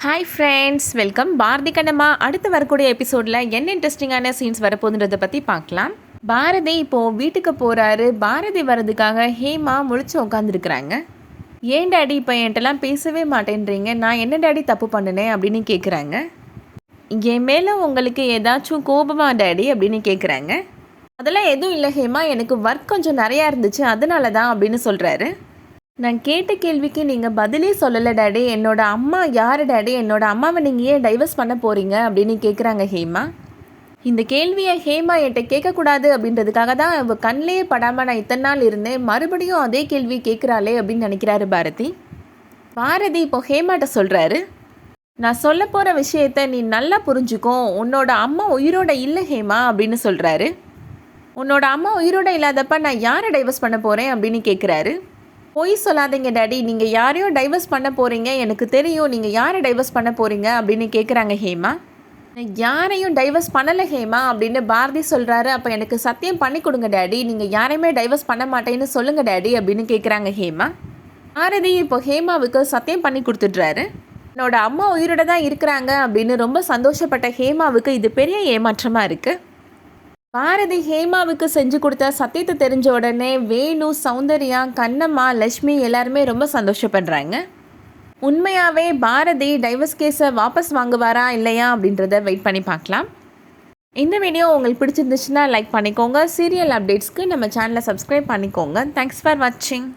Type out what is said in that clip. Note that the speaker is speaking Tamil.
Hi friends, welcome. Bharathi Kannamma அடுத்து வரக்கூடிய எபிசோடில் என்ன இன்ட்ரெஸ்டிங்கான சீன்ஸ் வரப்போகுதுன்றதை பற்றி பார்க்கலாம். பாரதி இப்போது வீட்டுக்கு போகிறாரு. பாரதி வர்றதுக்காக ஹேமா முழிச்சு உட்காந்துருக்குறாங்க. ஏன் டாடி இப்போ என்கிட்டலாம் பேசவே மாட்டேன்றீங்க, நான் என்ன டாடி தப்பு பண்ணினேன் அப்படின்னு கேட்குறாங்க. என் மேலே உங்களுக்கு ஏதாச்சும் கோபமா டாடி அப்படின்னு கேட்குறாங்க. அதெல்லாம் எதுவும் இல்லை ஹேமா, எனக்கு ஒர்க் கொஞ்சம் நிறையா இருந்துச்சு அதனால தான் அப்படின்னு சொல்கிறாரு. நான் கேட்ட கேள்விக்கு நீங்கள் பதிலே சொல்லலை டாடி. என்னோட அம்மா யார் டாடி? என்னோட அம்மாவை நீங்கள் ஏன் டைவர்ஸ் பண்ண போகிறீங்க அப்படின்னு கேட்குறாங்க ஹேமா. இந்த கேள்வியை ஹேமா என்கிட்ட கேட்கக்கூடாது அப்படின்றதுக்காக தான் அவள் கண்ணிலே படாமல் நான் இத்தனை நாள் இருந்தேன். மறுபடியும் அதே கேள்வி கேட்குறாளே அப்படின்னு நினைக்கிறாரு பாரதி. பாரதி இப்போ ஹேமாட்ட சொல்கிறாரு, நான் சொல்ல போகிற விஷயத்த நீ நல்லா புரிஞ்சுக்கோ. உன்னோட அம்மா உயிரோட இல்லை ஹேமா அப்படின்னு சொல்கிறாரு. உன்னோட அம்மா உயிரோட இல்லாதப்ப நான் யாரை டைவர்ஸ் பண்ண போகிறேன் அப்படின்னு கேட்குறாரு. பொய் சொல்லாதீங்க டாடி, நீங்கள் யாரையும் டைவர்ஸ் பண்ண போகிறீங்க, எனக்கு தெரியும் நீங்கள் யாரை டைவர்ஸ் பண்ண போகிறீங்க அப்படின்னு கேட்குறாங்க ஹேமா. யாரையும் டைவர்ஸ் பண்ணலை ஹேமா அப்படின்னு பாரதி சொல்கிறாரு. அப்போ எனக்கு சத்தியம் பண்ணி கொடுங்க டாடி, நீங்கள் யாரையுமே டைவர்ஸ் பண்ண மாட்டேன்னு சொல்லுங்கள் டாடி அப்படின்னு கேட்குறாங்க ஹேமா. பாரதி இப்போ ஹேமாவுக்கு சத்தியம் பண்ணி கொடுத்துட்றாரு. என்னோட அம்மா உயிரோட தான் இருக்கிறாங்க அப்படின்னு ரொம்ப சந்தோஷப்பட்ட ஹேமாவுக்கு இது பெரிய ஏமாற்றமாக இருக்குது. பாரதி ஹேமாவுக்கு செஞ்சு கொடுத்த சத்தியத்தை தெரிஞ்ச உடனே வேணு, சௌந்தர்யா, கண்ணம்மா, லக்ஷ்மி எல்லாருமே ரொம்ப சந்தோஷப்படுறாங்க. உண்மையாகவே பாரதி டைவர்ஸ் கேஸை வாபஸ் வாங்குவாரா இல்லையா அப்படின்றத வெயிட் பண்ணி பார்க்கலாம். இந்த வீடியோ உங்களுக்கு பிடிச்சிருந்துச்சுன்னா லைக் பண்ணிக்கோங்க. சீரியல் அப்டேட்ஸ்க்கு நம்ம சேனலை சப்ஸ்கிரைப் பண்ணிக்கோங்க. தேங்க்ஸ் ஃபார் வாட்சிங்.